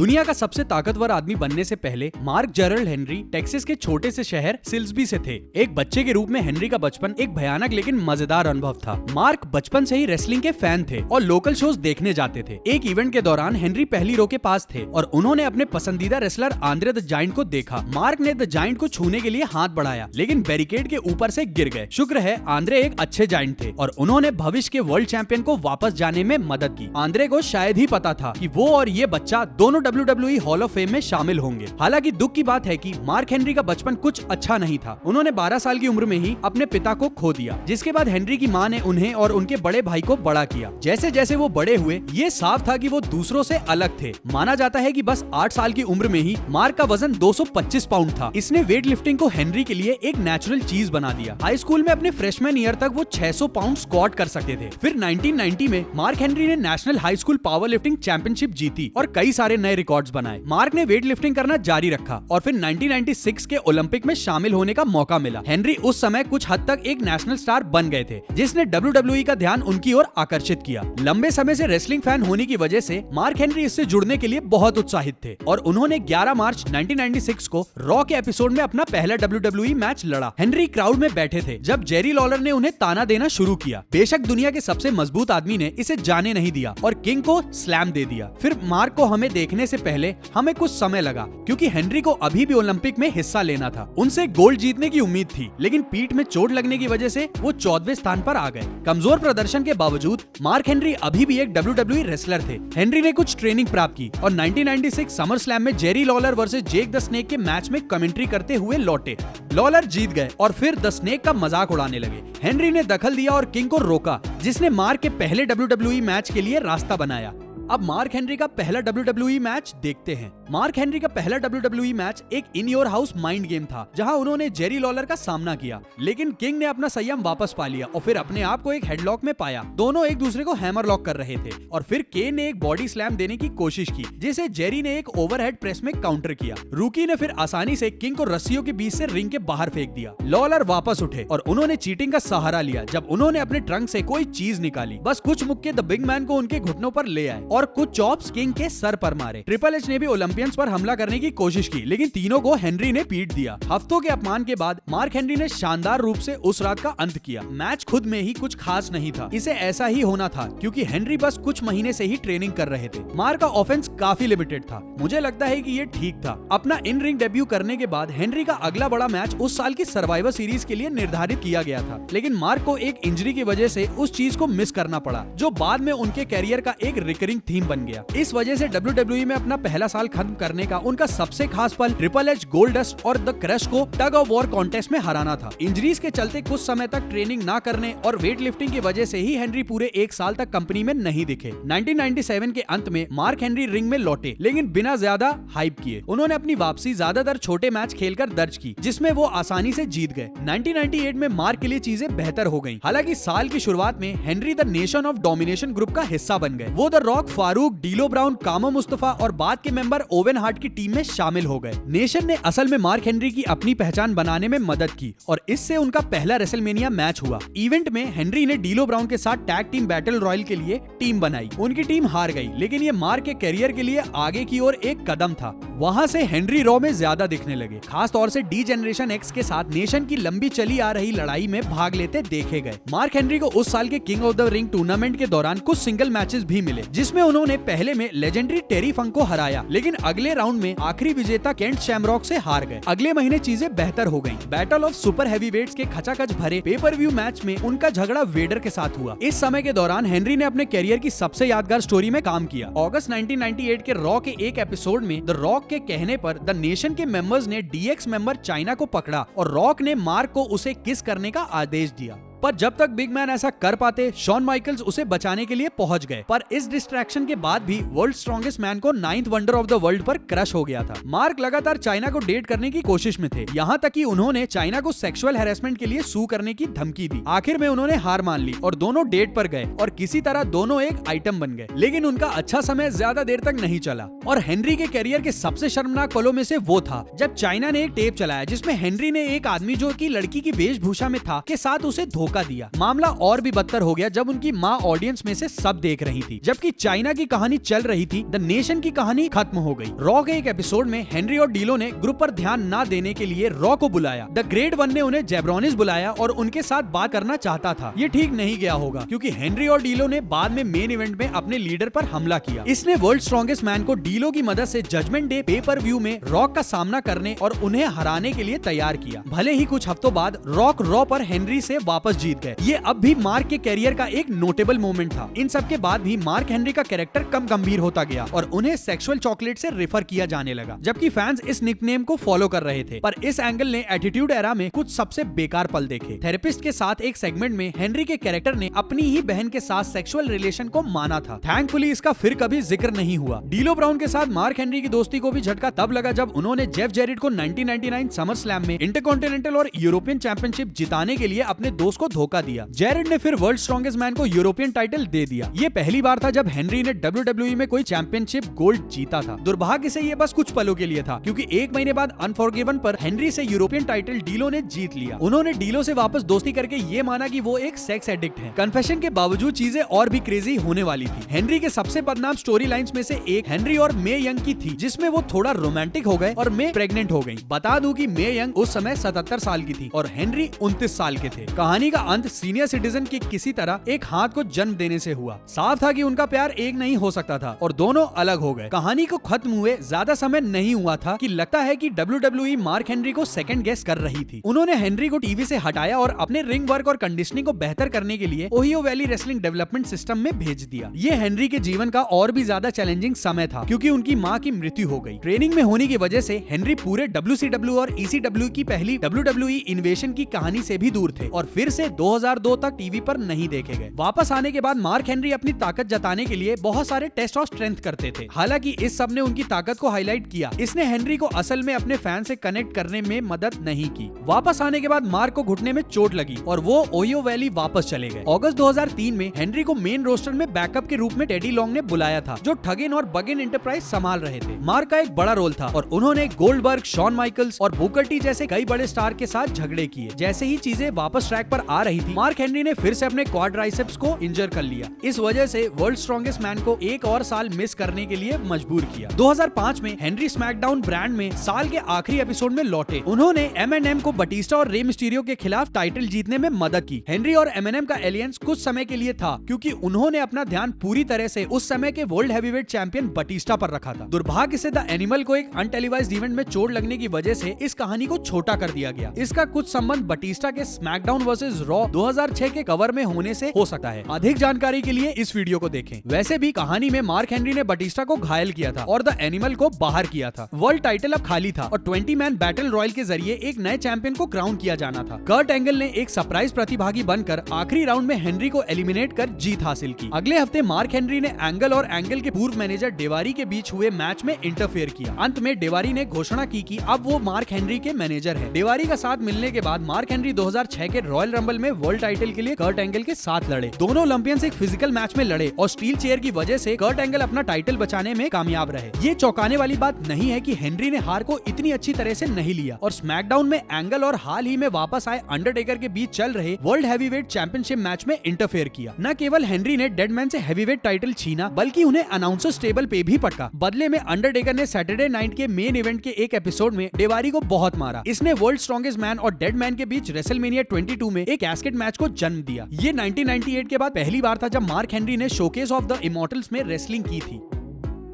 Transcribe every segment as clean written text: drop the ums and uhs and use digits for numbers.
दुनिया का सबसे ताकतवर आदमी बनने से पहले मार्क जेरल्ड हेनरी टेक्सास के छोटे से शहर सिल्सबी से थे। एक बच्चे के रूप में हेनरी का बचपन एक भयानक लेकिन मजेदार अनुभव था। मार्क बचपन से ही रेसलिंग के फैन थे और लोकल शोज देखने जाते थे। एक इवेंट के दौरान हेनरी पहली रो के पास थे और उन्होंने अपने पसंदीदा रेसलर आंद्रे द जायंट को देखा। मार्क ने द जायंट को छूने के लिए हाथ बढ़ाया लेकिन बैरिकेड के ऊपर से गिर गए। शुक्र है आंद्रे एक अच्छे जायंट थे और उन्होंने भविष्य के वर्ल्ड चैंपियन को वापस जाने में मदद की। आंद्रे को शायद ही पता था कि वो और ये बच्चा दोनों WWE हॉल ऑफ फेम में शामिल होंगे। हालांकि दुख की बात है कि मार्क हेनरी का बचपन कुछ अच्छा नहीं था। उन्होंने 12 साल की उम्र में ही अपने पिता को खो दिया, जिसके बाद हेनरी की मां ने उन्हें और उनके बड़े भाई को बड़ा किया। जैसे जैसे वो बड़े हुए ये साफ था कि वो दूसरों से अलग थे। माना जाता है कि बस 8 साल की उम्र में ही मार्क का वजन 225 पाउंड था। इसने वेट लिफ्टिंग को हेनरी के लिए एक नेचुरल चीज बना दिया। हाई स्कूल में अपने फ्रेशमैन ईयर तक वो 600 पाउंड स्क्वाट कर सकते थे। फिर 1990 में मार्क हेनरी ने national high school power lifting championship जीती और कई सारे नए रिकॉर्ड्स बनाए। मार्क ने वेट लिफ्टिंग करना जारी रखा और फिर 1996 के ओलंपिक में शामिल होने का मौका मिला। हेनरी उस समय कुछ हद तक एक नेशनल स्टार बन गए थे, जिसने WWE का ध्यान उनकी ओर आकर्षित किया। लंबे समय से रेसलिंग फैन होने की वजह से मार्क हेनरी इससे जुड़ने के लिए बहुत उत्साहित थे और उन्होंने 11 मार्च 1996 को रॉ के एपिसोड में अपना पहला WWE मैच लड़ा। हेनरी क्राउड में बैठे थे जब जेरी लॉलर ने उन्हें ताना देना शुरू किया। बेशक दुनिया के सबसे मजबूत आदमी ने इसे जाने नहीं दिया और किंग को स्लैम दे दिया। फिर मार्क को हमें देखने से पहले हमें कुछ समय लगा, क्योंकि हेनरी को अभी भी ओलंपिक में हिस्सा लेना था। उनसे गोल्ड जीतने की उम्मीद थी, लेकिन पीठ में चोट लगने की वजह से वो 14वें स्थान पर आ गए। कमजोर प्रदर्शन के बावजूद मार्क हेनरी अभी भी एक WWE रेसलर थे। हेनरी ने कुछ ट्रेनिंग प्राप्त की और 1996 समर स्लैम में Jerry Lawler versus Jake the snake के मैच में कमेंट्री करते हुए लौटे। लॉलर जीत गए और फिर द स्नेक का मजाक उड़ाने लगे। हेनरी ने दखल दिया और किंग को रोका, जिसने मार्क के पहले WWE मैच के लिए रास्ता बनाया। अब मार्क हेनरी का पहला WWE मैच देखते हैं। मार्क हेनरी का पहला WWE मैच एक in your house mind game था, जहां उन्होंने जेरी लॉलर का सामना किया, लेकिन किंग ने अपना संयम वापस पा लिया और फिर अपने आप को एक हेडलॉक में पाया। दोनों एक दूसरे को हैमर लॉक कर रहे थे और फिर केन ने एक बॉडी स्लैम देने की कोशिश की, जिसे जेरी ने एक ओवरहेड प्रेस में काउंटर किया। रूकी ने फिर आसानी से किंग को रस्सियों के बीच से रिंग के बाहर फेंक दिया। लॉलर वापस उठे और उन्होंने चीटिंग का सहारा लिया जब उन्होंने अपने ट्रंक से कोई चीज निकाली। बस कुछ मुक्के द बिग मैन को उनके घुटनों पर ले आए और कुछ चॉप्स किंग के सर पर मारे। ट्रिपल एच ने भी ओलंपियंस पर हमला करने की कोशिश की, लेकिन तीनों को हेनरी ने पीट दिया। हफ्तों के अपमान के बाद मार्क हेनरी ने शानदार रूप से उस रात का अंत किया। मैच खुद में ही कुछ खास नहीं था, इसे ऐसा ही होना था क्योंकि हेनरी बस कुछ महीने से ही ट्रेनिंग कर रहे थे। मार्क का ऑफेंस काफी लिमिटेड था। मुझे लगता है कि ये ठीक था। अपना इन रिंग डेब्यू करने के बाद हेनरी का अगला बड़ा मैच उस साल की सर्वाइवर सीरीज के लिए निर्धारित किया गया था, लेकिन मार्क को एक इंजरी की वजह से उस चीज को मिस करना पड़ा, जो बाद में उनके कैरियर का एक रिकरिंग थीम बन गया। इस वजह से WWE में अपना पहला साल खत्म करने का उनका सबसे खास पल ट्रिपल एच, गोल्डस्ट और द क्रश को टग ऑफ वॉर कॉन्टेस्ट में हराना था। इंजरीज के चलते कुछ समय तक ट्रेनिंग ना करने और वेट लिफ्टिंग की वजह से ही हेनरी पूरे एक साल तक कंपनी में नहीं दिखे। 1997 के अंत में मार्क हेनरी रिंग में लौटे, लेकिन बिना ज्यादा हाइप किए। उन्होंने अपनी वापसी ज्यादातर छोटे मैच खेलकर दर्ज की, जिसमें वो आसानी से जीत गए। 1998 में मार्क के लिए चीजें बेहतर हो गयी। हालांकि साल की शुरुआत में Henry the nation of domination group का हिस्सा बन गए। वो द रॉक, फारूक, डीलो ब्राउन, कामो मुस्तफा और बाद के मेंबर ओवेन हार्ट की टीम में शामिल हो गए। नेशन ने असल में मार्क हेनरी की अपनी पहचान बनाने में मदद की और इससे उनका पहला रेसलमेनिया मैच हुआ। इवेंट में हेनरी ने डीलो ब्राउन के साथ टैग टीम बैटल रॉयल के लिए टीम बनाई। उनकी टीम हार गई, लेकिन ये मार्क के करियर के लिए आगे की ओर एक कदम था। वहां से हेनरी रॉ में ज्यादा दिखने लगे, खास तौर से डी जनरेशन एक्स के साथ नेशन की लंबी चली आ रही लड़ाई में भाग लेते देखे गए। मार्क हेनरी को उस साल के king of the ring tournament के दौरान कुछ सिंगल मैचेस भी मिले, जिसमें उन्होंने पहले में लेजेंडरी टेरी फंक को हराया, लेकिन अगले राउंड में आखिरी विजेता केंट शैमरॉक से हार गए। अगले महीने चीजें बेहतर हो गईं। बैटल ऑफ सुपर हैवीवेट्स के खचाखच भरे पेपर व्यू मैच में उनका झगड़ा वेडर के साथ हुआ। इस समय के दौरान हेनरी ने अपने करियर की सबसे यादगार स्टोरी में काम किया। अगस्त 1998 के रॉ के एक एपिसोड में द रॉक के कहने पर द नेशन के मेंबर्स ने DX मेंबर चाइना को पकड़ा और रॉक ने मार्क को उसे किस करने का आदेश दिया। पर जब तक बिग मैन ऐसा कर पाते, शॉन माइकल्स उसे बचाने के लिए पहुंच गए। पर इस डिस्ट्रैक्शन के बाद भी वर्ल्ड स्ट्रॉन्गेस्ट मैन को 9th wonder of the world पर क्रश हो गया था। मार्क लगातार चाइना को डेट करने की कोशिश में थे, यहाँ तक कि उन्होंने चाइना को सेक्सुअल हैरेसमेंट के लिए सू करने की धमकी दी। आखिर में उन्होंने हार मान ली और दोनों डेट पर गए और किसी तरह दोनों एक आइटम बन गए। लेकिन उनका अच्छा समय ज्यादा देर तक नहीं चला और हेनरी के करियर के सबसे शर्मनाक पलों में से वो था जब चाइना ने एक टेप चलाया जिसमें हेनरी ने एक आदमी जो कि लड़की की वेशभूषा में था के साथ उसे धोखा धोखा दिया। मामला और भी बदतर हो गया जब उनकी माँ ऑडियंस में से सब देख रही थी, जबकि चाइना की कहानी चल रही थी। द नेशन की कहानी खत्म हो गई। रॉ के एक एपिसोड में हेनरी और डीलो ने ग्रुप पर ध्यान न देने के लिए रॉ को बुलाया। द ग्रेट वन ने उन्हें जैब्रोनिस बुलाया और उनके साथ बात करना चाहता था। ये ठीक नहीं गया होगा क्योंकि हेनरी और डीलो ने बाद में मेन इवेंट में अपने लीडर पर हमला किया। इसने वर्ल्ड स्ट्रॉन्गेस्ट मैन को डीलो की मदद से जजमेंट डे पे पर व्यू में रॉक का सामना करने और उन्हें हराने के लिए तैयार किया। भले ही कुछ हफ्तों बाद रॉक रॉ पर हेनरी से वापस जीत गए। ये अब भी मार्क के कैरियर का एक नोटेबल मोमेंट था। इन सब के बाद भी मार्क हेनरी का कैरेक्टर कम गंभीर होता गया और उन्हें सेक्सुअल चॉकलेट से रेफर किया जाने लगा, जबकि फैंस इस निकनेम को फॉलो कर रहे थे। पर इस एंगल ने एटीट्यूड एरा में कुछ सबसे बेकार पल देखे। थेरेपिस्ट के साथ एक सेगमेंट में हेनरी के कैरेक्टर ने अपनी ही बहन के साथ सेक्सुअल रिलेशन को माना था। थैंकफुली इसका फिर कभी जिक्र नहीं हुआ। डीलो ब्राउन के साथ मार्क हेनरी की दोस्ती को भी झटका तब लगा जब उन्होंने जेफ जेरिड को 1999 समर स्लैम में इंटरकॉन्टिनेंटल और यूरोपियन चैंपियनशिप जिताने के लिए अपने दोस्त को धोखा दिया। जेरिड ने फिर वर्ल्ड स्ट्रॉन्गेस्ट मैन को यूरोपियन टाइटल दे दिया। ये पहली बार था जब हेनरी ने WWE में कोई चैंपियनशिप गोल्ड जीता था। दुर्भाग्य से ये बस कुछ पलों के लिए था क्योंकि एक महीने बाद अनफॉरगिवन पर हेनरी से यूरोपियन टाइटल डीलो ने जीत लिया। उन्होंने डीलो से वापस दोस्ती करके ये माना कि वो एक सेक्स एडिक्ट है। कन्फेशन के बावजूद चीजें और भी क्रेजी होने वाली थी। हेनरी के सबसे बदनाम स्टोरी लाइंस में से एक हेनरी और मे यंग की थी, जिसमें वो थोड़ा रोमांटिक हो गए और मे प्रेग्नेंट हो गई। बता दूं कि मे यंग उस समय 77 साल की थी और हेनरी 29 साल के थे। कहानी का अंत सीनियर सिटीजन के किसी तरह एक हाथ को जन्म देने से हुआ। साफ था कि उनका प्यार एक नहीं हो सकता था और दोनों अलग हो गए। कहानी को खत्म हुए ज्यादा समय नहीं हुआ था कि लगता है कि WWE मार्क हेनरी को सेकंड गेस कर रही थी। उन्होंने हेनरी को टीवी से हटाया और अपने रिंग वर्क और कंडीशनिंग को बेहतर करने के लिए Ohio valley wrestling development system में भेज दिया। ये हेनरी के जीवन का और भी ज्यादा चैलेंजिंग समय था क्योंकि उनकी माँ की मृत्यु हो गई। ट्रेनिंग में होने की वजह से हेनरी पूरे WCW और ECW की पहली WWE इन्वेशन की कहानी से भी दूर थे और फिर से 2002 तक टीवी पर नहीं देखे गए। वापस आने के बाद मार्क हेनरी अपनी ताकत जताने के लिए बहुत सारे टेस्ट और स्ट्रेंथ करते थे। हालांकि इस सब ने उनकी ताकत को हाईलाइट किया। इसने हेनरी को असल में अपने फैन से कनेक्ट करने में मदद नहीं की। वापस आने के बाद मार्क को घुटने में चोट लगी और वो ओहियो वैली वापस चले गए। अगस्त 2003 में हेनरी को मेन रोस्टर में बैकअप के रूप में टेडी लॉन्ग ने बुलाया था, जो ठगिन और बगिन एंटरप्राइज संभाल रहे थे। मार्क का एक बड़ा रोल था और उन्होंने गोल्डबर्ग, शॉन माइकल्स और बुकर टी जैसे कई बड़े स्टार के साथ झगड़े किए। जैसे ही चीजें वापस ट्रैक पर आ रही थी, मार्क हेनरी ने फिर से अपने क्वाड्राइसेप्स को इंजर कर लिया। इस वजह से वर्ल्ड स्ट्रॉन्गेस्ट मैन को एक और साल मिस करने के लिए मजबूर किया। 2005 में हेनरी स्मैकडाउन ब्रांड में साल के आखिरी एपिसोड में लौटे। उन्होंने M&M को बटिस्टा और रे मिस्टीरियो के खिलाफ टाइटल जीतने में मदद की। हेनरी और M&M का एलियंस कुछ समय के लिए था क्योंकि उन्होंने अपना ध्यान पूरी तरह से उस समय के वर्ल्ड हैवीवेट चैंपियन बटिस्टा पर रखा था। दुर्भाग्य से द एनिमल को एक अनटेलीवाइज्ड इवेंट में चोट लगने की वजह से इस कहानी को छोटा कर दिया गया। इसका कुछ संबंध बटिस्टा के स्मैकडाउन वर्सेस रॉ 2006 के कवर में होने से हो सकता है। अधिक जानकारी के लिए इस वीडियो को देखें। वैसे भी कहानी में मार्क हेनरी ने बटिस्टा को घायल किया था और द एनिमल को बाहर किया था। वर्ल्ड टाइटल अब खाली था और 20 मैन बैटल रॉयल के जरिए एक नए चैंपियन को क्राउन किया जाना था। कर्ट एंगल ने एक सरप्राइज प्रतिभागी बनकर आखिरी राउंड में हेनरी को एलिमिनेट कर जीत हासिल की। अगले हफ्ते मार्क हेनरी ने एंगल और एंगल के पूर्व मैनेजर डेवारी के बीच हुए मैच में इंटरफेयर किया। अंत में डेवारी ने घोषणा की कि अब वो मार्क हेनरी के मैनेजर है। डेवारी का साथ मिलने के बाद मार्क हेनरी 2006 के रॉयल रंबल में वर्ल्ड टाइटल के लिए कर्ट एंगल के साथ लड़े। दोनों ओलंपियंस एक फिजिकल मैच में लड़े और स्टील चेयर की वजह से कर्ट एंगल अपना टाइटल बचाने में कामयाब रहे। ये चौंकाने वाली बात नहीं है कि हेनरी ने हार को इतनी अच्छी तरह से नहीं लिया और स्मैकडाउन में एंगल और हाल ही में वापस आए अंडरटेकर के बीच चल रहे वर्ल्ड हैवीवेट चैंपियनशिप मैच में इंटरफेयर किया। न केवल हेनरी ने डेडमैन से हैवीवेट टाइटल छीना बल्कि उन्हें अनाउंसर्स टेबल पे भी पटका। बदले में अंडरटेकर ने सैटरडे नाइट के मेन इवेंट के एक एपिसोड में डेवारी को बहुत मारा। इसने वर्ल्ड स्ट्रॉन्गेस्ट मैन और डेड मैन के बीच रेसलमेनिया 22 में एक कैस्केट मैच को जन्म दिया। ये 1998 के बाद पहली बार था जब मार्क हेनरी ने शोकेस ऑफ द इमॉर्टल्स में रेसलिंग की थी।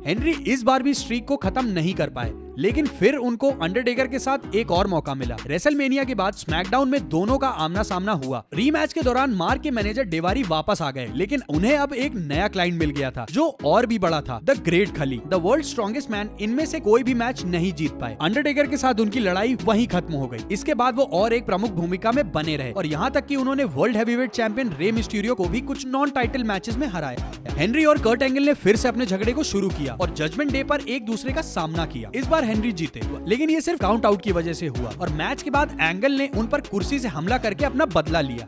हेनरी इस बार भी स्ट्रीक को खत्म नहीं कर पाए, लेकिन फिर उनको अंडरटेकर के साथ एक और मौका मिला। रेसलमेनिया के बाद स्मैकडाउन में दोनों का आमना सामना हुआ। रीमैच के दौरान मार्क के मैनेजर डेवारी वापस आ गए, लेकिन उन्हें अब एक नया क्लाइंट मिल गया था जो और भी बड़ा था, द ग्रेट खली, द वर्ल्ड स्ट्रॉन्गेस्ट मैन। इनमें से कोई भी मैच नहीं जीत पाए। अंडरटेकर के साथ उनकी लड़ाई वहीं खत्म हो गई। इसके बाद वो और एक प्रमुख भूमिका में बने रहे और यहाँ तक कि उन्होंने world heavyweight champion Rey Mysterio को भी कुछ नॉन टाइटल मैचेस में हराया। हेनरी और कर्ट एंगल ने फिर से अपने झगड़े को शुरू किया और जजमेंट डे पर एक दूसरे का सामना किया। इस बार हेनरी जीते, लेकिन ये सिर्फ काउंट आउट की वजह से हुआ और मैच के बाद एंगल ने उन पर कुर्सी से हमला करके अपना बदला लिया।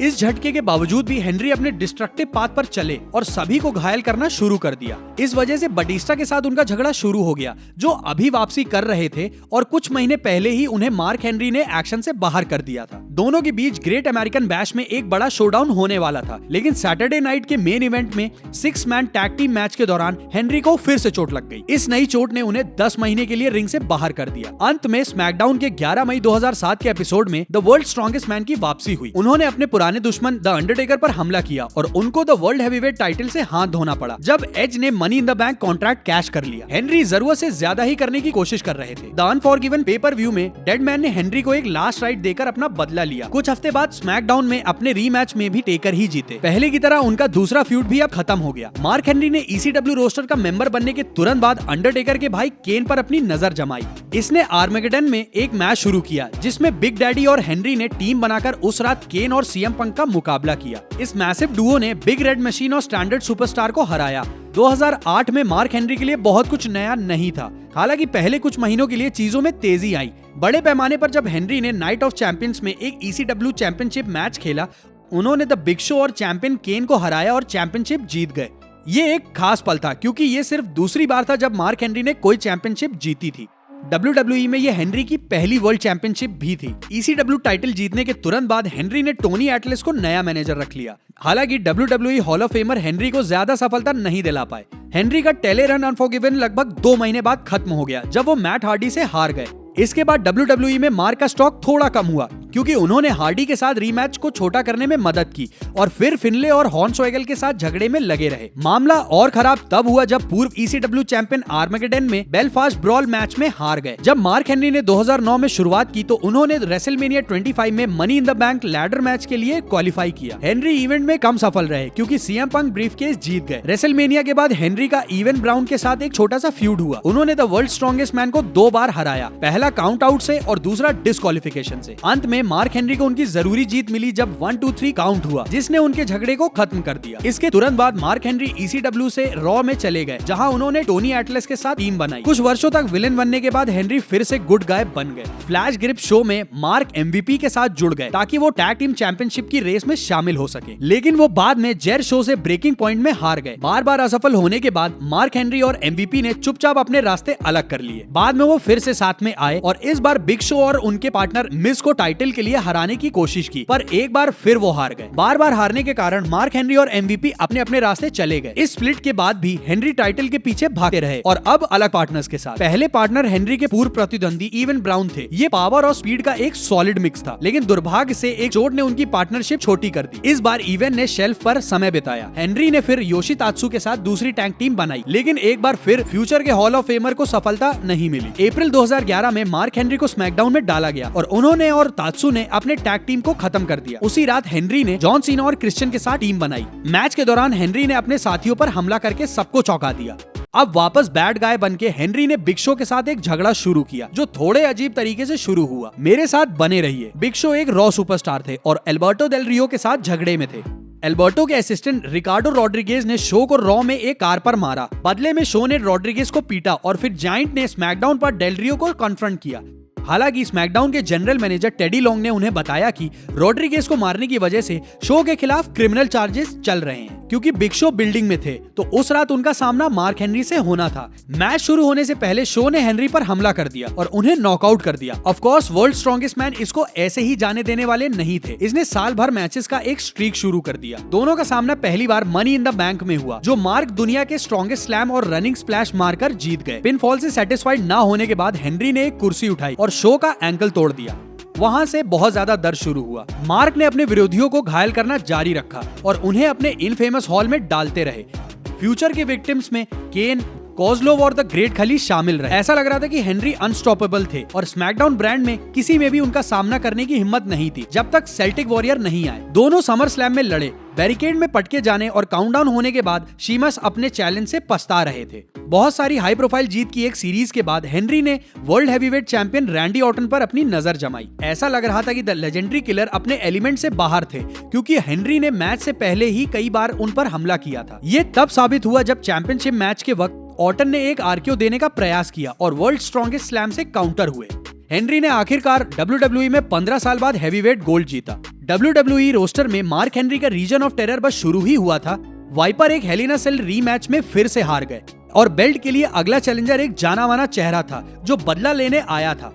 इस झटके के बावजूद भी हेनरी अपने डिस्ट्रक्टिव पाथ पर चले और सभी को घायल करना शुरू कर दिया। इस वजह से बटिस्टा के साथ उनका झगड़ा शुरू हो गया, जो अभी वापसी कर रहे थे और कुछ महीने पहले ही उन्हें मार्क हेनरी ने एक्शन से बाहर कर दिया था। दोनों के बीच ग्रेट अमेरिकन बैश में एक बड़ा शोडाउन होने वाला था, लेकिन सैटरडे नाइट के मेन इवेंट में 6 मैन टैग टीम मैच के दौरान हेनरी को फिर से चोट लग गई। इस नई चोट ने उन्हें 10 महीने के लिए रिंग से बाहर कर दिया। अंत में स्मैकडाउन के 11 मई 2007 के एपिसोड में द वर्ल्ड स्ट्रॉन्गेस्ट मैन की वापसी हुई। उन्होंने अपने पुराने दुश्मन द अंडरटेकर पर हमला किया और उनको द वर्ल्ड हैवीवेट टाइटल से हाथ धोना पड़ा जब एज ने money in the bank contract cash कर लिया। हेनरी जरूरत से ज्यादा ही करने की कोशिश कर रहे थे। द अनफॉरगिवन पेपर व्यू में डेड मैन ने हेनरी को एक लास्ट राइट देकर अपना बदला लिया। कुछ हफ्ते बाद स्मैकडाउन में अपने रीमैच में भी टेकर ही जीते। पहले की तरह उनका दूसरा फ्यूड भी अब खत्म हो गया। मार्क हेनरी ने ECW रोस्टर का मेंबर बनने के तुरंत बाद अंडरटेकर के भाई केन पर अपनी नजर जमाई। इसने आर्मेगेडन में एक मैच शुरू किया जिसमें बिग डैडी और हेनरी ने टीम बनाकर उस रात केन और CM पंक का मुकाबला किया। इस मैसिव डुओ ने बिग रेड मशीन और स्टैंडर्ड सुपरस्टार को हराया। 2008 में मार्क हेनरी के लिए बहुत कुछ नया नहीं था, हालांकि पहले कुछ महीनों के लिए चीजों में तेजी आई। बड़े पैमाने पर जब हेनरी ने नाइट ऑफ चैंपियंस में एक ECW चैंपियनशिप मैच खेला, उन्होंने द बिग शो और चैंपियन केन को हराया और चैंपियनशिप जीत गए। ये एक खास पल था क्योंकि ये सिर्फ दूसरी बार था जब मार्क हेनरी ने कोई चैंपियनशिप जीती थी। WWE में ये हेनरी की पहली वर्ल्ड चैंपियनशिप भी थी। ECW टाइटल जीतने के तुरंत बाद हेनरी ने टोनी एटलस को नया मैनेजर रख लिया। हालांकि WWE hall of famer Henry को ज्यादा सफलता नहीं दिला पाए। हेनरी का टेले रन अनफॉरगिवन लगभग 2 महीने बाद खत्म हो गया जब वो मैट हार्डी से हार गए। इसके बाद WWE में मार्क का स्टॉक थोड़ा कम हुआ क्योंकि उन्होंने हार्डी के साथ रीमैच को छोटा करने में मदद की और फिर फिनले और हॉर्नस्वेगल के साथ झगड़े में लगे रहे। मामला और खराब तब हुआ जब पूर्व ECW चैंपियन आर्मेगेडन में बेलफास्ट ब्रॉल मैच में हार गए। जब मार्क हेनरी ने 2009 में शुरुआत की तो उन्होंने रेसलमेनिया 25 में money in the bank ladder match के लिए क्वालिफाई किया। हेनरी इवेंट में कम सफल रहे क्योंकि CM पंक ब्रीफकेस जीत गए। रेसलमेनिया के बाद हेनरी का इवन ब्राउन के साथ एक छोटा सा फ्यूड हुआ। उन्होंने द वर्ल्ड स्ट्रॉन्गेस्ट मैन को 2 बार हराया, पहला काउंट आउट से और दूसरा डिस्क्वालिफिकेशन से। अंत में मार्क हेनरी को उनकी जरूरी जीत मिली जब 1-2-3 काउंट हुआ, जिसने उनके झगड़े को खत्म कर दिया। इसके तुरंत बाद मार्क हेनरी ECW से रॉ में चले गए जहां उन्होंने टोनी एटलस के साथ टीम बनाई। कुछ वर्षों तक विलेन बनने के बाद हेनरी फिर से गुड गाय बन गए। फ्लैश ग्रिप शो में मार्क MVP के साथ जुड़ गए ताकि वो टैग टीम चैंपियनशिप की रेस में शामिल हो सके, लेकिन वो बाद में जेर शो से ब्रेकिंग पॉइंट में हार गए। बार बार असफल होने के बाद मार्क हेनरी और MVP ने चुपचाप अपने रास्ते अलग कर लिए। बाद में वो फिर से साथ में आए और इस बार बिग शो और उनके पार्टनर मिस को टाइटल के लिए हराने की कोशिश की, पर एक बार फिर वो हार गए। बार बार हारने के कारण मार्क हेनरी और MVP अपने अपने रास्ते चले गए। इस स्प्लिट के बाद भी हेनरी टाइटल के पीछे भागते रहे और अब अलग पार्टनर्स के साथ। पहले पार्टनर हेनरी के पूर्व प्रतिद्वंदी इवन ब्राउन थे। ये पावर और स्पीड का एक सॉलिड मिक्स था, लेकिन दुर्भाग्य से एक चोट ने उनकी पार्टनरशिप छोटी कर दी। इस बार इवन ने शेल्फ पर समय बिताया। हेनरी ने फिर योशितात्सु के साथ दूसरी टैग टीम बनाई, लेकिन एक बार फिर फ्यूचर के हॉल ऑफ फेमर को सफलता नहीं मिली। अप्रैल 2011 में मार्क हेनरी को स्मैकडाउन में डाला गया और उन्होंने और तात्सु ने अपने टैग टीम को खत्म कर दिया। उसी रात हेनरी ने जॉन सीना और क्रिश्चियन के साथ टीम बनाई। मैच के दौरान हेनरी ने अपने साथियों पर हमला करके सबको चौंका दिया। अब वापस बैड गाय बनके हेनरी ने बिग शो के साथ एक झगड़ा शुरू किया जो थोड़े अजीब तरीके से शुरू हुआ। मेरे साथ बने रहिए। बिग शो एक रॉ सुपरस्टार थे और एल्बर्टो डेल रियो के साथ झगड़े में थे। एल्बर्टो के असिस्टेंट रिकार्डो रॉड्रिगेज ने शो को रॉ में एक कार पर मारा। बदले में शो ने रॉड्रिगेज को पीटा और फिर जायंट ने स्मैकडाउन पर डेल रियो को कन्फ्रंट किया। हालांकि स्मैकडाउन के जनरल मैनेजर टेडी लॉन्ग ने उन्हें बताया कि रॉड्रिगेज को मारने की वजह से शो के खिलाफ क्रिमिनल चार्जेस चल रहे हैं क्योंकि बिग शो बिल्डिंग में थे, तो उस रात उनका सामना मार्क हेनरी से होना था। मैच शुरू होने से पहले शो ने हेनरी पर हमला कर दिया और उन्हें नॉकआउट कर दिया। Of course world strongest man इसको ऐसे ही जाने देने वाले नहीं थे। इसने साल भर मैचेस का एक स्ट्रीक शुरू कर दिया। दोनों का सामना पहली बार मनी इन द बैंक में हुआ, जो मार्क दुनिया के स्ट्रॉन्गेस्ट स्लैम और रनिंग स्प्लैश मारकर जीत गए। पिन फॉल से सेटिस्फाइड ना होने के बाद हेनरी ने एक कुर्सी उठाई और शो का एंकल तोड़ दिया। वहां से बहुत ज्यादा दर्द शुरू हुआ। मार्क ने अपने विरोधियों को घायल करना जारी रखा और उन्हें अपने इनफेमस हॉल में डालते रहे। फ्यूचर के विक्टिम्स में केन, कोज़लोव और द ग्रेट खली शामिल रहे। ऐसा लग रहा था कि हेनरी अनस्टॉपेबल थे और स्मैकडाउन ब्रांड में किसी में भी उनका सामना करने की हिम्मत नहीं थी जब तक सेल्टिक वॉरियर नहीं आए। दोनों समर स्लैम में लड़े। बैरिकेड में पटके जाने और काउंटडाउन होने के बाद शीमस अपने चैलेंज से पछता रहे थे। बहुत सारी हाई प्रोफाइल जीत की एक सीरीज के बाद हेनरी ने world heavyweight champion Randy Orton पर अपनी नजर जमाई। ऐसा लग रहा था कि द लेजेंडरी किलर अपने एलिमेंट से बाहर थे क्योंकि हेनरी ने मैच से पहले ही कई बार उन पर हमला किया था। ये तब साबित हुआ जब चैंपियनशिप मैच के वक्त ऑर्टन ने एक आरक्यू देने का प्रयास किया और वर्ल्ड स्ट्रॉन्गेस्ट स्लैम से काउंटर हुए। हेनरी ने आखिरकार WWE में 15 साल बाद हैवीवेट गोल्ड जीता। WWE रोस्टर में मार्क हेनरी का रीजन ऑफ टेरर बस शुरू ही हुआ था, वाइपर एक हेल इन अ सेल रीमैच में फिर से हार गए और बेल्ट के लिए अगला चैलेंजर एक जाना माना चेहरा था जो बदला लेने आया था।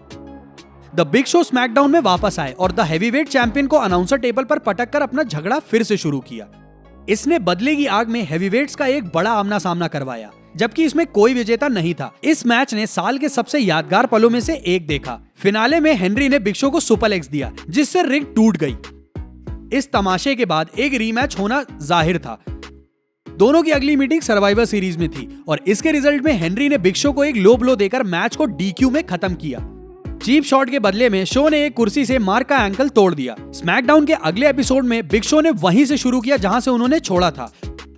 द बिग शो स्मैकडाउन में वापस आए और द हेवीवेट चैंपियन को अनाउंसर टेबल पर पटक कर अपना झगड़ा फिर से शुरू किया। इसने बदले की आग में हेवीवेट्स का एक बड़ा आमना सामना करवाया, जबकि इसमें कोई विजेता नहीं था। इस मैच ने साल के सबसे यादगार पलों में से एक देखा। फिनाले में हेनरी ने बिग शो को सुपरलेक्स दिया, जिससे रिंग टूट गई। इस तमाशे के बाद एक रीमैच होना जाहिर था। दोनों की अगली मीटिंग सर्वाइवर सीरीज में थी और इसके रिजल्ट में हेनरी ने बिग शो को एक लो ब्लो देकर मैच को डीक्यू में खत्म किया। चीप शॉट के बदले में शो ने एक कुर्सी से मार्क का एंकल तोड़ दिया। स्मैकडाउन के अगले एपिसोड में बिग शो ने वहीं से शुरू किया जहां से उन्होंने छोड़ा था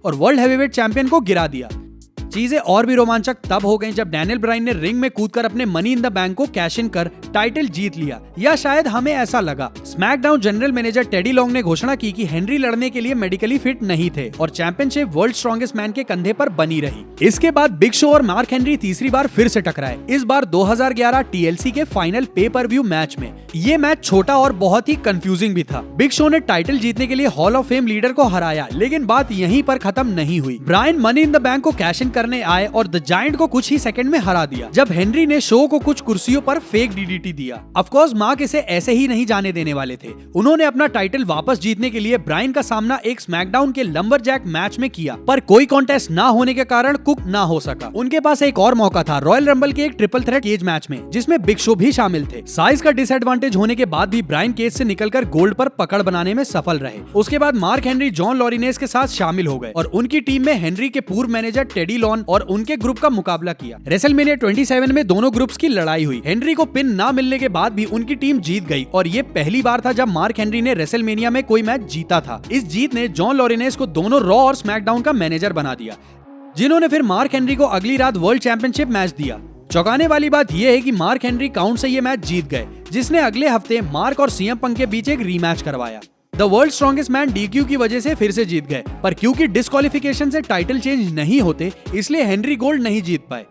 और वर्ल्ड हेवीवेट चैंपियन को गिरा दिया। चीजें और भी रोमांचक तब हो गईं जब डैनियल ब्रायन ने रिंग में कूदकर अपने मनी इन द बैंक को कैश इन कर टाइटल जीत लिया, या शायद हमें ऐसा लगा। SmackDown general manager teddy long ने घोषणा की कि हेनरी लड़ने के लिए मेडिकली फिट नहीं थे और चैंपियनशिप वर्ल्ड स्ट्रॉन्गेस्ट मैन के कंधे पर बनी रही। इसके बाद बिग शो और मार्क हेनरी तीसरी बार फिर से टकराए, इस बार 2011 TLC के फाइनल पे पर व्यू मैच में। ये मैच छोटा और बहुत ही कंफ्यूजिंग भी था। बिग शो ने टाइटल जीतने के लिए हॉल ऑफ फेम लीडर को हराया, लेकिन बात यहीं पर खत्म नहीं हुई। Bryan money in the bank को कैश इन करने आए और द जायंट को कुछ ही सेकंड में हरा दिया, जब हेनरी ने शो को कुछ कुर्सियों पर फेक DDT दिया। ऑफ कोर्स मार्क इसे ऐसे ही नहीं जाने देने वाले थे। उन्होंने अपना टाइटल वापस जीतने के लिए ब्रायन का सामना एक स्मैकडाउन के लंबरजैक मैच में किया, पर कोई कॉन्टेस्ट ना होने के कारण कुक ना हो सका। उनके पास एक और मौका था, रॉयल रंबल के एक ट्रिपल थ्रेट केज मैच में, जिसमें बिग शो भी शामिल थे। साइज का डिसएडवांटेज होने के बाद भी ब्रायन केज से निकलकर गोल्ड पर पकड़ बनाने में सफल रहे। उसके बाद मार्क हेनरी जॉन लॉरिनेस के साथ शामिल हो गए और उनकी टीम में हेनरी के पूर्व मैनेजर टेडी लॉन और उनके ग्रुप का मुकाबला किया। रेसलमेनिया 27 में दोनों ग्रुप्स की लड़ाई हुई। हेनरी को पिन ना मिलने के बाद भी उनकी टीम जीत गई और ये पहली बार था जब मार्क हेनरी ने रेसलमेनिया में कोई मैच जीता था। इस जीत ने जॉन लॉरिनेस को दोनों रॉ और स्मैकडाउन का मैनेजर बना दिया, जिन्होंने फिर मार्क हेनरी को अगली रात वर्ल्ड चैंपियनशिप मैच दिया। चौंकाने वाली बात यह है कि मार्क हेनरी काउंट से ये मैच जीत गए, जिसने अगले हफ्ते मार्क और CM पंक के बीच एक रीमैच करवाया। The world strongest man DQ की वजह से फिर से जीत गए, पर क्योंकि डिस्क्वालिफिकेशन से टाइटल चेंज नहीं होते, इसलिए हेनरी गोल्ड नहीं जीत पाए।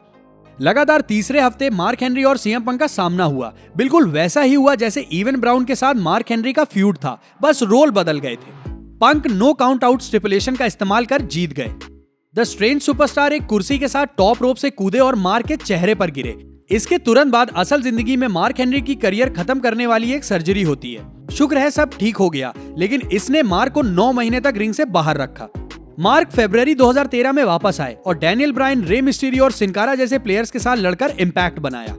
लगातार तीसरे हफ्ते मार्क हेनरी और CM पंक का सामना हुआ। बिल्कुल वैसा ही हुआ जैसे इवन ब्राउन के साथ मार्क हेनरी का फ्यूड था, बस रोल बदल गए थे। पंक नो काउंट आउट स्टिपुलेशन का इस्तेमाल कर जीत गए। द स्ट्रेंज सुपरस्टार एक कुर्सी के साथ टॉप रोप से कूदे और मार्क के चेहरे पर गिरे। इसके तुरंत बाद असल जिंदगी में मार्क हेनरी की करियर खत्म करने वाली एक सर्जरी होती है। शुक्र है सब ठीक हो गया, लेकिन इसने मार्क को 9 महीने तक रिंग से बाहर रखा। मार्क फरवरी 2013 में वापस आए और डैनियल ब्रायन, रे मिस्टीरियो और सिन कारा जैसे प्लेयर्स के साथ लड़कर इम्पैक्ट बनाया।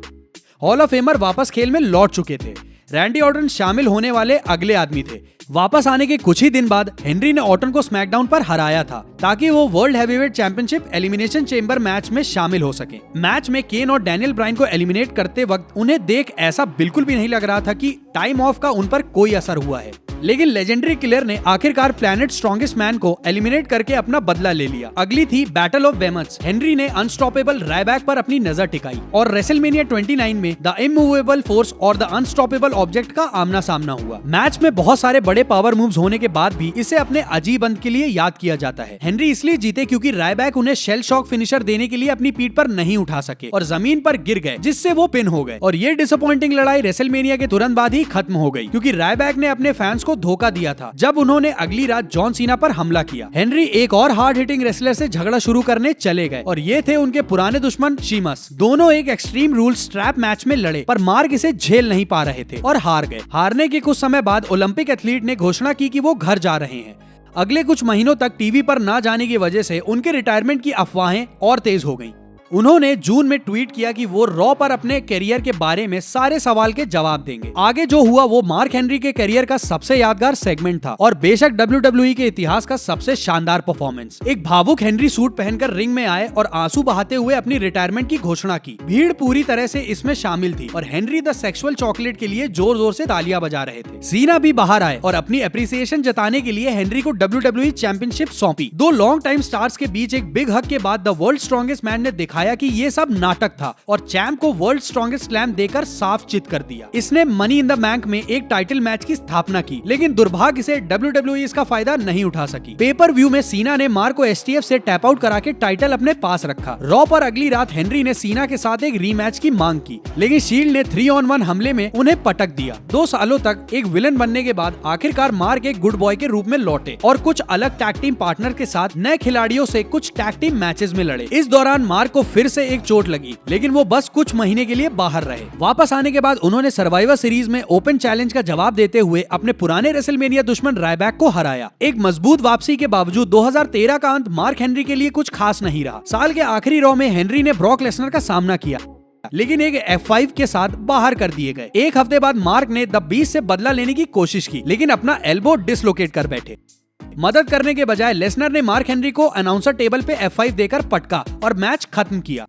हॉल ऑफ फेमर वापस खेल में लौट चुके थे। रैंडी ऑर्टन शामिल होने वाले अगले आदमी थे। वापस आने के कुछ ही दिन बाद हेनरी ने ऑर्टन को स्मैकडाउन पर हराया था, ताकि वो world heavyweight championship elimination chamber match में शामिल हो सके। मैच में केन और डैनियल ब्रायन को एलिमिनेट करते वक्त उन्हें देख ऐसा बिल्कुल भी नहीं लग रहा था कि टाइम ऑफ का उन पर कोई असर हुआ है, लेकिन लेजेंडरी किलर ने आखिरकार प्लैनेट स्ट्रॉन्गेस्ट मैन को एलिमिनेट करके अपना बदला ले लिया। अगली थी बैटल ऑफ बेमथ्स। हेनरी ने अनस्टॉपेबल रायबैक पर अपनी नजर टिकाई और रेसलमेनिया 29 में द इमूवेबल फोर्स और द अनस्टॉपेबल ऑब्जेक्ट का आमना सामना हुआ। मैच में बहुत सारे बड़े पावर मूव्स होने के बाद भी इसे अपने अजीब अंत के लिए याद किया जाता है। हेनरी इसलिए जीते क्योंकि रायबैक उन्हें शेल शॉक फिनिशर देने के लिए अपनी पीठ पर नहीं उठा सके और जमीन पर गिर गए, जिससे वो पिन हो गए। और ये डिसअपॉइंटिंग लड़ाई रेसलमेनिया के तुरंत बाद ही खत्म हो गई, क्योंकि रायबैक ने अपने फैंस को धोखा दिया था जब उन्होंने अगली रात जॉन सीना पर हमला किया। हेनरी एक और हार्ड हिटिंग रेसलर से झगड़ा शुरू करने चले गए और ये थे उनके पुराने दुश्मन शीमस। दोनों एक एक्सट्रीम रूल स्ट्रैप मैच में लड़े, पर मार्क इसे झेल नहीं पा रहे थे और हार गए। हारने के कुछ समय बाद ओलंपिक एथलीट ने घोषणा की कि वो घर जा रहे हैं। अगले कुछ महीनों तक टीवी पर ना जाने की वजह से उनके रिटायरमेंट की अफवाहें और तेज हो गईं। उन्होंने जून में ट्वीट किया कि वो रॉ पर अपने करियर के बारे में सारे सवाल के जवाब देंगे। आगे जो हुआ वो मार्क हेनरी के करियर का सबसे यादगार सेगमेंट था और बेशक WWE के इतिहास का सबसे शानदार परफॉर्मेंस। एक भावुक हेनरी सूट पहनकर रिंग में आए और आंसू बहाते हुए अपनी रिटायरमेंट की घोषणा की। भीड़ पूरी तरह से इसमें शामिल थी और हेनरी द सेक्सुअल चॉकलेट के लिए जोर जोर से तालियां बजा रहे थे। सीना भी बाहर आए और अपनी एप्रिसिएशन जताने के लिए हेनरी को WWE चैंपियनशिप सौंपी। दो लॉन्ग टाइम स्टार्स के बीच एक बिग हग के बाद द वर्ल्ड स्ट्रॉन्गेस्ट मैन ने दिखाया दिखाया कि ये सब नाटक था और चैंप को वर्ल्ड स्ट्रॉन्गेस्ट स्लैम देकर साफ चित कर दिया। इसने मनी इन द बैंक में एक टाइटल मैच की स्थापना की, लेकिन दुर्भाग्य से WWE इसका फायदा नहीं उठा सकी। पेपर व्यू में सीना ने मार्क को STF से टैप आउट करा के टाइटल अपने पास रखा। रॉ पर अगली रात हेनरी ने सीना के साथ एक रीमैच की मांग की, लेकिन शील्ड ने 3-on-1 हमले में उन्हें पटक दिया। 2 सालों तक एक विलन बनने के बाद आखिरकार मार्क एक गुड बॉय के रूप में लौटे और कुछ अलग टैग टीम पार्टनर के साथ नए खिलाड़ियों से कुछ टैग टीम मैचेस में लड़े। इस दौरान मार्क को फिर से एक चोट लगी, लेकिन वो बस कुछ महीने के लिए बाहर रहे। वापस आने के बाद उन्होंने सर्वाइवर सीरीज में ओपन चैलेंज का जवाब देते हुए अपने पुराने रेसलमेनिया दुश्मन रायबैक को हराया। एक मजबूत वापसी के बावजूद 2013 का अंत मार्क हेनरी के लिए कुछ खास नहीं रहा। साल के आखिरी रॉ में हेनरी ने ब्रॉक लेसनर का सामना किया, लेकिन एक F5 के साथ बाहर कर दिए गए। एक हफ्ते बाद मार्क ने द बीस्ट से बदला लेने की कोशिश की, लेकिन अपना एल्बो डिसलोकेट कर बैठे। मदद करने के बजाय लेसनर ने मार्क हेनरी को अनाउंसर टेबल पे F5 देकर पटका और मैच खत्म किया।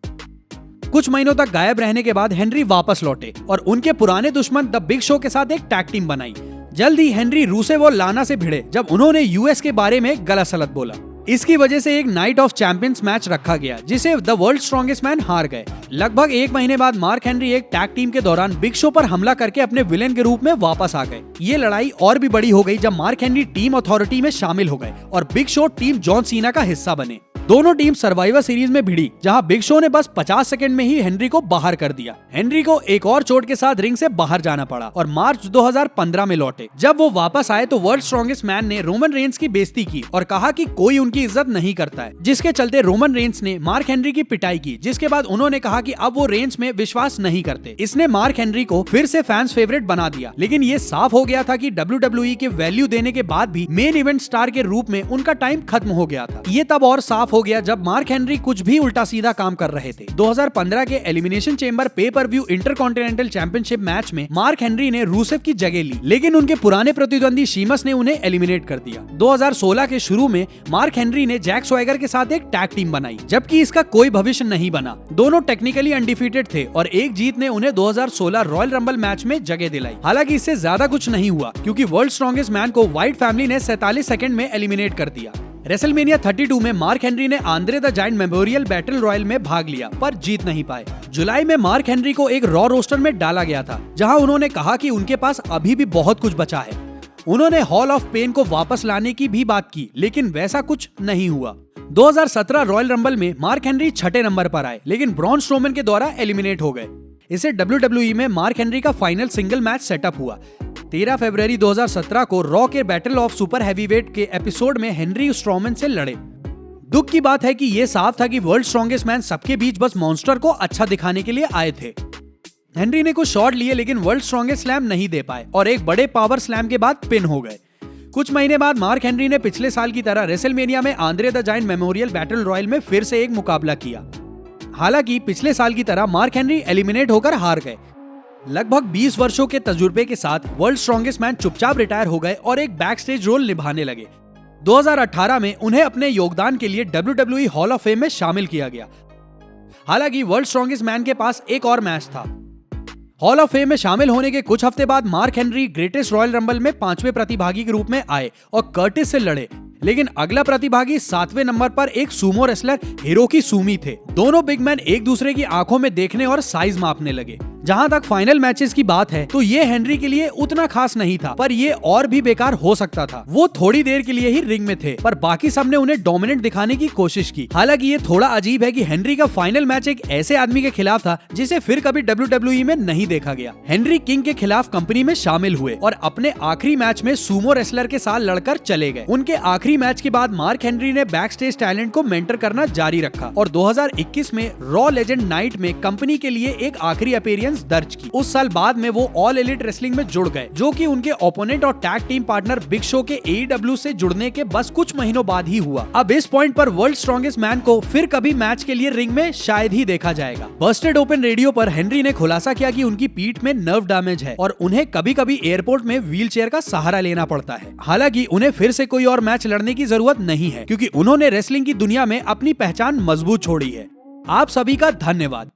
कुछ महीनों तक गायब रहने के बाद हेनरी वापस लौटे और उनके पुराने दुश्मन द बिग शो के साथ एक टैग टीम बनाई। जल्द ही हेनरी रूसेव और लाना से भिड़े जब उन्होंने US के बारे में गलत सलत बोला। इसकी वजह से एक नाइट ऑफ चैंपियंस मैच रखा गया, जिसे द वर्ल्ड स्ट्रॉन्गेस्ट मैन हार गए। लगभग 1 महीने बाद मार्क हेनरी एक टैग टीम के दौरान बिग शो पर हमला करके अपने विलेन के रूप में वापस आ गए। ये लड़ाई और भी बड़ी हो गई जब मार्क हेनरी टीम अथॉरिटी में शामिल हो गए और big show team John Cena का हिस्सा बने। दोनों टीम सर्वाइवर सीरीज में भिड़ी, जहां बिग शो ने बस 50 सेकंड में ही हेनरी को बाहर कर दिया। हेनरी को एक और चोट के साथ रिंग से बाहर जाना पड़ा और मार्च 2015 में लौटे। जब वो वापस आए तो वर्ल्ड स्ट्रॉन्गेस्ट मैन ने रोमन रेंस की बेइज्जती की और कहा कि कोई उनकी इज्जत नहीं करता है, जिसके चलते रोमन रेंस ने मार्क हेनरी की पिटाई की, जिसके बाद उन्होंने कहा कि अब वो रेंस में विश्वास नहीं करते। इसने मार्क हेनरी को फिर से फैंस फेवरेट बना दिया, लेकिन ये साफ हो गया था कि WWE के वैल्यू देने के बाद भी मेन इवेंट स्टार के रूप में उनका टाइम खत्म हो गया था। ये तब और साफ हो गया जब मार्क हेनरी कुछ भी उल्टा सीधा काम कर रहे थे। 2015 के एलिमिनेशन चेंबर पे पर व्यू इंटरकॉन्टिनेंटल चैंपियनशिप मैच में मार्क हेनरी ने रूसेव की जगह ली, लेकिन उनके पुराने प्रतिद्वंदी शीमस ने उन्हें एलिमिनेट कर दिया। 2016 के शुरू में मार्क हेनरी ने जैक स्वैगर के साथ एक टैग टीम बनाई, जबकि इसका कोई भविष्य नहीं बना। दोनों टेक्निकली अनडिफीटेड थे और एक जीत ने उन्हें 2016 रॉयल रंबल मैच में जगह दिलाई। हालांकि इससे ज्यादा कुछ नहीं हुआ, क्योंकि वर्ल्ड स्ट्रॉन्गेस्ट मैन को व्हाइट फैमिली ने 47 सेकंड में एलिमिनेट कर दिया। रेसलमेनिया 32 में मार्क हेनरी ने Andre the giant memorial battle royal में भाग लिया, पर जीत नहीं पाए। जुलाई में मार्क हेनरी को एक रॉ रोस्टर में डाला गया था, जहां उन्होंने कहा कि उनके पास अभी भी बहुत कुछ बचा है। उन्होंने हॉल ऑफ पेन को वापस लाने की भी बात की, लेकिन वैसा कुछ नहीं हुआ। 2017 रॉयल रंबल में मार्क हेनरी 6ठे नंबर पर आए, लेकिन ब्रॉन स्ट्रोमन के द्वारा एलिमिनेट हो गए। इसे WWE में मार्क हेनरी का फाइनल सिंगल मैच सेटअप हुआ। 13 फरवरी 2017 को रॉ के बैटल ऑफ सुपर हैवीवेट के एपिसोड में हेनरी स्ट्रोमन से लड़े। दुख की बात है कि यह साफ था कि वर्ल्ड स्ट्रॉन्गेस्ट मैन सबके बीच बस मॉन्स्टर को अच्छा दिखाने के लिए आए थे। हेनरी ने कुछ शॉट लिए, लेकिन वर्ल्ड स्ट्रॉन्गेस्ट स्लैम नहीं दे पाए और एक बड़े पावर स्लैम के बाद पिन हो गए। कुछ महीने बाद मार्क हेनरी ने पिछले साल की तरह रेसलमेनिया में Andre the giant memorial battle royal में फिर से एक मुकाबला किया। हालांकि पिछले साल की तरह मार्क हेनरी एलिमिनेट होकर हार गए। लगभग 20 वर्षों के तजुर्बे के साथ वर्ल्ड स्ट्रॉन्गेस्ट मैन चुपचाप रिटायर हो गए और एक बैक स्टेज रोल निभाने लगे। 2018 में उन्हें अपने योगदान के लिए WWE हॉल ऑफ फेम में शामिल किया गया। हालांकि वर्ल्ड स्ट्रॉन्गेस्ट मैन के पास एक और मैच था। हॉल ऑफ फेम में शामिल होने के कुछ हफ्ते बाद mark Henry greatest royal rumble में 5वें प्रतिभागी के रूप में आए और कर्टिस से लड़े, लेकिन अगला प्रतिभागी 7वें नंबर पर एक सूमो रेसलर हिरोकी सुमी थे। दोनों बिग मैन एक दूसरे की आंखों में देखने और साइज मापने लगे। जहां तक फाइनल मैचेस की बात है तो ये हेनरी के लिए उतना खास नहीं था, पर ये और भी बेकार हो सकता था। वो थोड़ी देर के लिए ही रिंग में थे, पर बाकी सबने उन्हें डोमिनेट दिखाने की कोशिश की। हालांकि ये थोड़ा अजीब है कि हेनरी का फाइनल मैच एक ऐसे आदमी के खिलाफ था जिसे फिर कभी WWE में नहीं देखा गया। हेनरी किंग के खिलाफ कंपनी में शामिल हुए और अपने आखिरी मैच में सूमो रेसलर के साथ लड़कर चले गए। उनके आखिरी मैच के बाद मार्क हेनरी ने बैक स्टेज टैलेंट को मेंटर करना जारी रखा और 2021 में रॉ लेजेंड नाइट में कंपनी के लिए एक आखिरी अपीयरेंस दर्ज की। उस साल बाद में वो ऑल एलिट रेसलिंग में जुड़ गए, जो कि उनके ओपोनेंट और tag team partner big show के AEW से जुड़ने के बस कुछ महीनों बाद ही हुआ। अब इस पॉइंट पर वर्ल्ड स्ट्रॉन्गेस्ट मैन को फिर कभी मैच के लिए रिंग में शायद ही देखा जाएगा। बस्टेड ओपन रेडियो पर हेनरी ने खुलासा किया कि उनकी पीठ में नर्व डैमेज है और उन्हें कभी कभी एयरपोर्ट में व्हीलचेयर का सहारा लेना पड़ता है। हालांकि उन्हें फिर से कोई और मैच लड़ने की जरूरत नहीं है, क्योंकि उन्होंने रेसलिंग की दुनिया में अपनी पहचान मजबूत छोड़ी है। आप सभी का धन्यवाद।